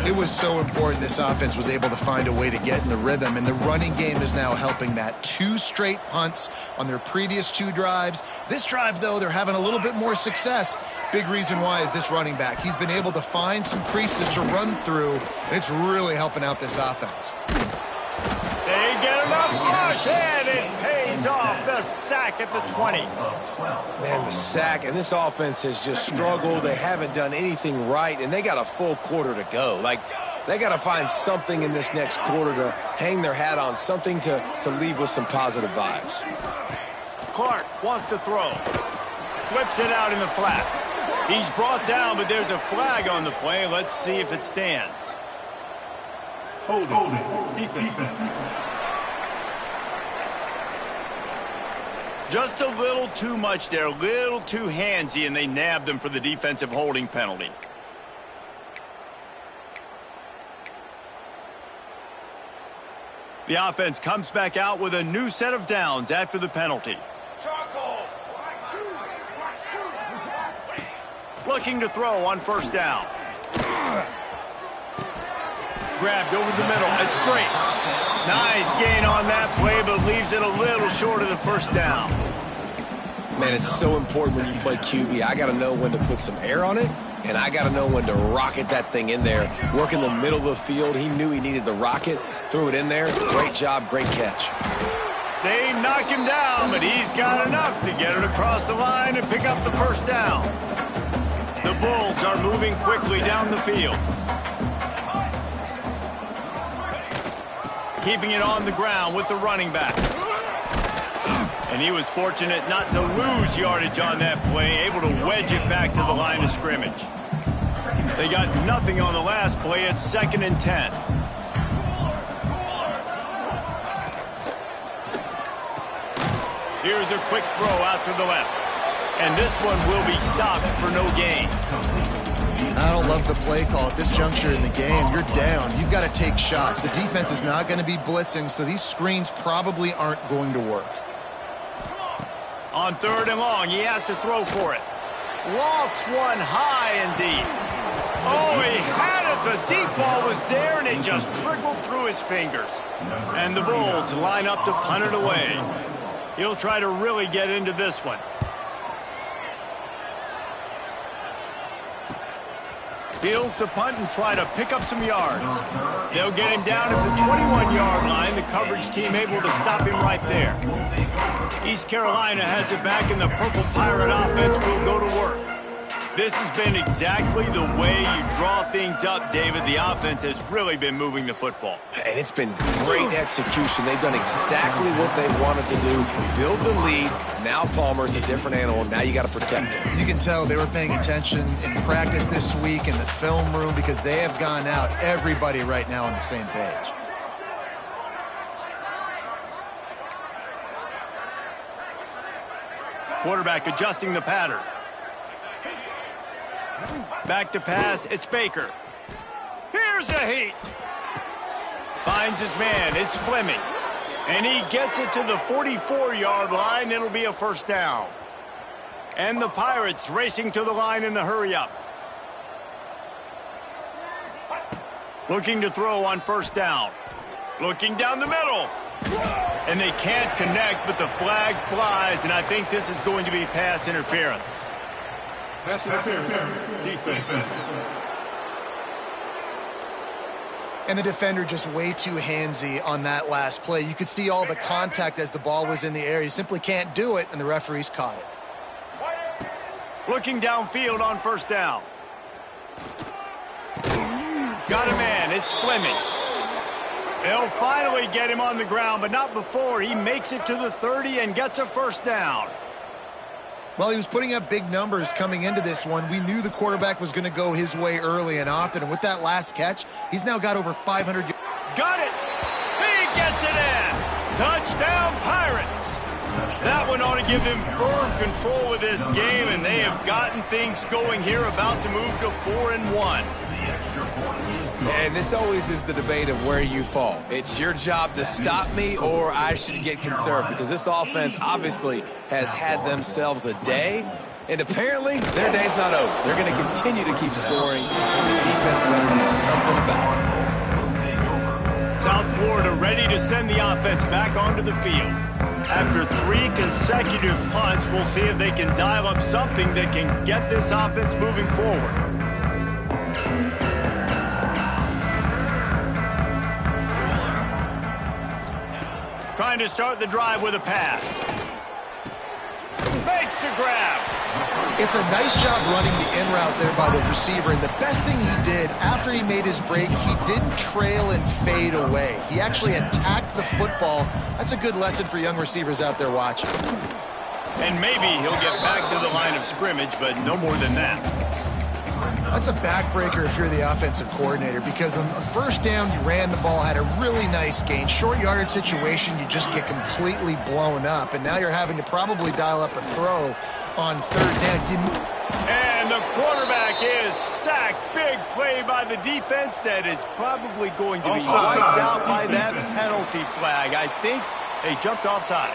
It was so important this offense was able to find a way to get in the rhythm, and the running game is now helping that. 2 straight punts on their previous 2 drives. This drive, though, they're having a little bit more success. Big reason why is this running back. He's been able to find some creases to run through, and it's really helping out this offense. They get enough push, and it pays off. The sack at the 20. Man, the sack, and this offense has just struggled. They haven't done anything right, and they got a full quarter to go. Like, they got to find something in this next quarter to hang their hat on, something to leave with some positive vibes. Clark wants to throw. Flips it out in the flat. He's brought down, but there's a flag on the play. Let's see if it stands. Hold it. Defense. Just a little too much there, a little too handsy, and they nabbed them for the defensive holding penalty. The offense comes back out with a new set of downs after the penalty. Looking to throw on 1st down. Grabbed over the middle. It's straight. Nice gain on that play, but leaves it a little short of the 1st down. Man, it's so important when you play QB. I got to know when to put some air on it, and I got to know when to rocket that thing in there. Work in the middle of the field. He knew he needed the rocket. Threw it in there. Great job, great catch. They knock him down, but he's got enough to get it across the line and pick up the first down. The Bulls are moving quickly down the field. Keeping it on the ground with the running back. And he was fortunate not to lose yardage on that play, able to wedge it back to the line of scrimmage. They got nothing on the last play. It's 2nd and 10. Here's a quick throw out to the left. And this one will be stopped for no gain. I don't love the play call at this juncture in the game. You're down. You've got to take shots. The defense is not going to be blitzing, so these screens probably aren't going to work. On 3rd and long, he has to throw for it. Lofts one high and deep. Oh, he had it. The deep ball was there, and it just trickled through his fingers. And the Bulls line up to punt it away. He'll try to really get into this one. Fields to punt and try to pick up some yards. They'll get him down at the 21-yard line. The coverage team able to stop him right there. East Carolina has it back, and the Purple Pirate offense will go to work. This has been exactly the way you draw things up, David. The offense has really been moving the football. And it's been great execution. They've done exactly what they wanted to do. Build the lead. Now Palmer's a different animal. Now you got to protect him. You can tell they were paying attention in practice this week in the film room because they have gone out, everybody right now on the same page. Quarterback adjusting the pattern. Back to pass, it's Baker. Here's a heat. Finds his man, it's Fleming. And he gets it to the 44-yard line. It'll be a first down. And the Pirates racing to the line in the hurry-up. Looking to throw on first down. Looking down the middle. And they can't connect, but the flag flies, and I think this is going to be pass interference. Pass interference. Defense. And the defender just way too handsy on that last play. You could see all the contact as the ball was in the air. He simply can't do it, and the referees caught it. Looking downfield on first down. Got a man, it's Fleming. They'll finally get him on the ground, but not before he makes it to the 30 and gets a first down. Well, he was putting up big numbers coming into this one. We knew the quarterback was going to go his way early and often, and with that last catch, he's now got over 500 yards. Got it! He gets it in! Touchdown, Pirates! That one ought to give them firm control of this game, and they have gotten things going here, about to move to 4-1. And this always is the debate of where you fall. It's your job to stop me, or I should get conserved, because this offense obviously has had themselves a day, and apparently their day's not over. They're going to continue to keep scoring, and the defense better do something about it. South Florida ready to send the offense back onto the field. After 3 consecutive punts, we'll see if they can dial up something that can get this offense moving forward. Trying to start the drive with a pass. Makes the grab. It's a nice job running the in route there by the receiver, and the best thing he did after he made his break, he didn't trail and fade away. He actually attacked the football. That's a good lesson for young receivers out there watching. And maybe he'll get back to the line of scrimmage, but no more than that. That's a backbreaker if you're the offensive coordinator, because on first down, you ran the ball, had a really nice gain. Short yardage situation, you just get completely blown up, and now you're having to probably dial up a throw on third down. And the quarterback is sacked. Big play by the defense that is probably going to be wiped out by that penalty flag. I think they jumped offside.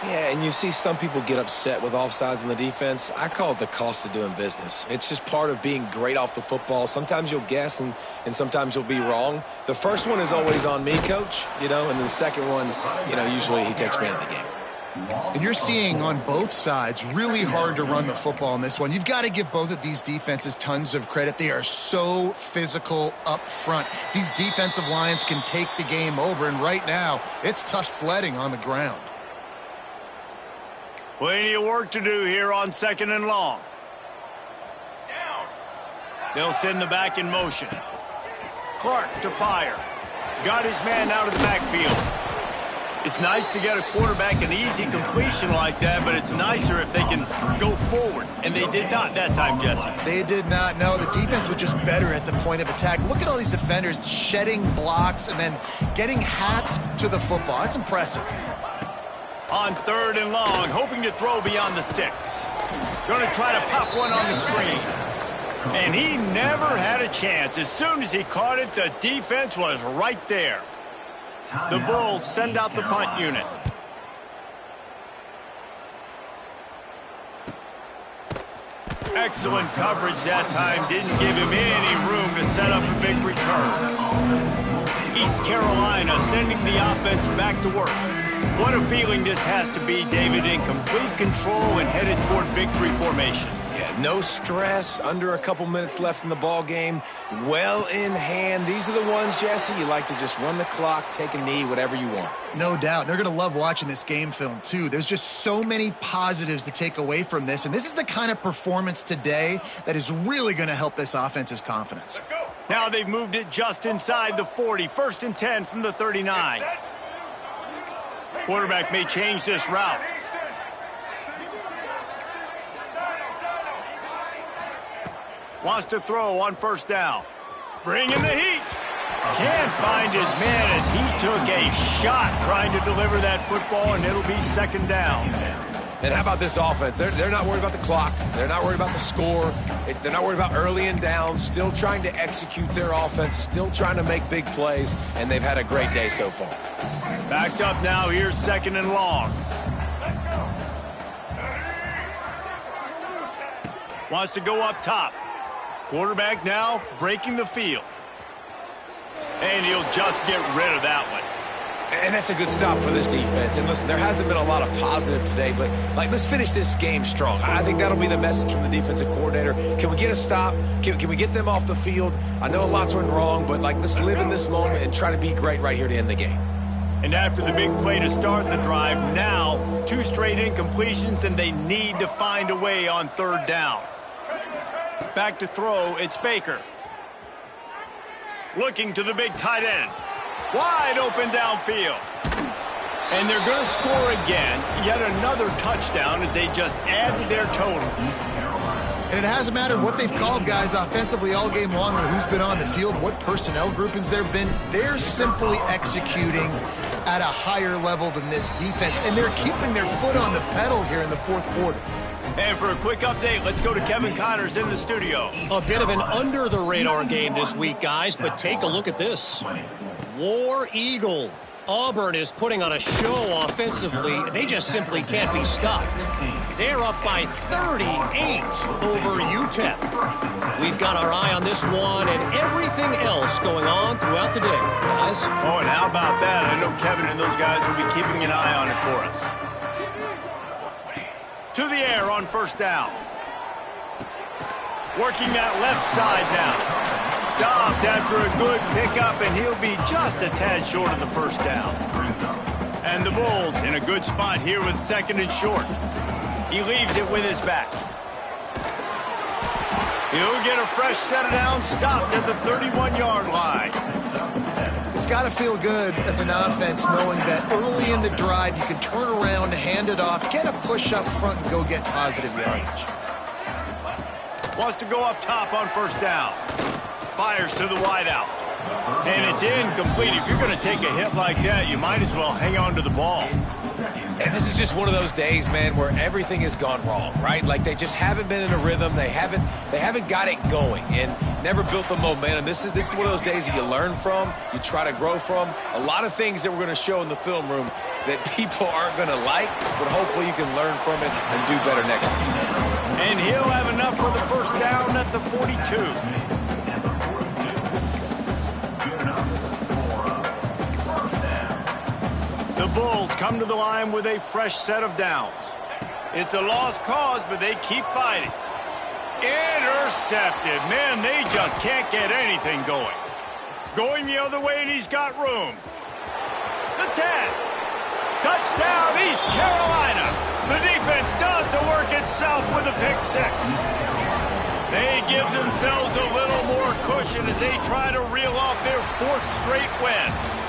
Yeah, and you see some people get upset with offsides in the defense. I call it the cost of doing business. It's just part of being great off the football. Sometimes you'll guess and sometimes you'll be wrong. The first one is always on me, Coach, and then the second one, usually he takes me out of the game. And you're seeing on both sides really hard to run the football in this one. You've got to give both of these defenses tons of credit. They are so physical up front. These defensive lines can take the game over, and right now it's tough sledding on the ground. Plenty of work to do here on 2nd and long. They'll send the back in motion. Clark to fire. Got his man out of the backfield. It's nice to get a quarterback an easy completion like that, but it's nicer if they can go forward. And they did not that time, Jesse. They did not. No, the defense was just better at the point of attack. Look at all these defenders shedding blocks and then getting hats to the football. That's impressive. On 3rd and long, hoping to throw beyond the sticks. Going to try to pop one on the screen. And he never had a chance. As soon as he caught it, the defense was right there. The Bulls send out the punt unit. Excellent coverage that time. Didn't give him any room to set up a big return. East Carolina sending the offense back to work. What a feeling this has to be, David, in complete control and headed toward victory formation. Yeah, no stress, under a couple minutes left in the ball game, well in hand. These are the ones, Jesse, you like to just run the clock, take a knee, whatever you want. No doubt. They're going to love watching this game film, too. There's just so many positives to take away from this, and this is the kind of performance today that is really going to help this offense's confidence. Now they've moved it just inside the 40. 1st and 10 from the 39. Quarterback may change this route. Wants to throw on 1st down. Bringing the heat. Can't find his man as he took a shot trying to deliver that football, and it'll be 2nd down. And how about this offense? They're not worried about the clock. They're not worried about the score. They're not worried about early and down. Still trying to execute their offense. Still trying to make big plays. And they've had a great day so far. Backed up now. Here's 2nd and long. Wants to go up top. Quarterback now breaking the field. And he'll just get rid of that one. And that's a good stop for this defense. And listen, there hasn't been a lot of positive today, but let's finish this game strong. I think that'll be the message from the defensive coordinator. Can we get a stop? Can we get them off the field? I know lots went wrong, but let's live in this moment and try to be great right here to end the game. And after the big play to start the drive, now 2 straight incompletions, and they need to find a way on 3rd down. Back to throw, it's Baker. Looking to the big tight end. Wide open downfield. And they're going to score again. Yet another touchdown as they just add to their total. And it hasn't mattered what they've called guys offensively all game long or who's been on the field, what personnel groupings there have been. They're simply executing at a higher level than this defense. And they're keeping their foot on the pedal here in the 4th quarter. And for a quick update, let's go to Kevin Connors in the studio. A bit of an under-the-radar game this week, guys, but take a look at this. War Eagle. Auburn is putting on a show offensively. They just simply can't be stopped. They're up by 38 over UTEP. We've got our eye on this one and everything else going on throughout the day, guys. Oh, and how about that? I know Kevin and those guys will be keeping an eye on it for us. To the air on 1st down. Working that left side now. Stopped after a good pickup, and he'll be just a tad short of the 1st down. And the Bulls in a good spot here with 2nd and short. He leaves it with his back. He'll get a fresh set of downs, stopped at the 31-yard line. It's got to feel good as an offense knowing that early in the drive you can turn around, hand it off, get a push up front, and go get positive yardage. Wants to go up top on 1st down. Fires to the wideout. And it's incomplete. If you're going to take a hit like that, you might as well hang on to the ball. And this is just one of those days, man, where everything has gone wrong, right? Like they just haven't been in a rhythm. They haven't got it going and never built the momentum. This is one of those days that you learn from, you try to grow from. A lot of things that we're going to show in the film room that people aren't going to like, but hopefully you can learn from it and do better next time. And he'll have enough for the 1st down at the 42. The Bulls come to the line with a fresh set of downs. It's a lost cause, but they keep fighting. Intercepted. Man, they just can't get anything going. Going the other way, and he's got room. The 10. Touchdown, East Carolina. The defense does the work itself with a pick six. They give themselves a little more cushion as they try to reel off their 4th straight win.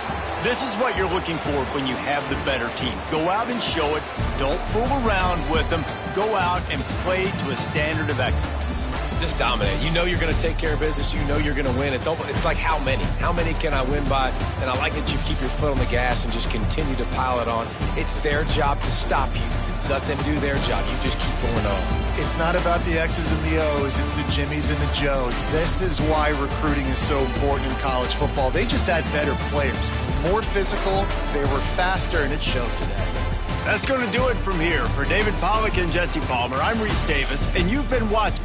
This is what you're looking for when you have the better team. Go out and show it. Don't fool around with them. Go out and play to a standard of excellence. Just dominate. You know you're going to take care of business. You know you're going to win. It's like how many? How many can I win by? And I like that you keep your foot on the gas and just continue to pile it on. It's their job to stop you. Let them do their job. You just keep going on. It's not about the X's and the O's. It's the Jimmies and the Joes. This is why recruiting is so important in college football. They just had better players. More physical, they were faster, and it showed today. That's going to do it from here. For David Pollack and Jesse Palmer, I'm Reese Davis, and you've been watching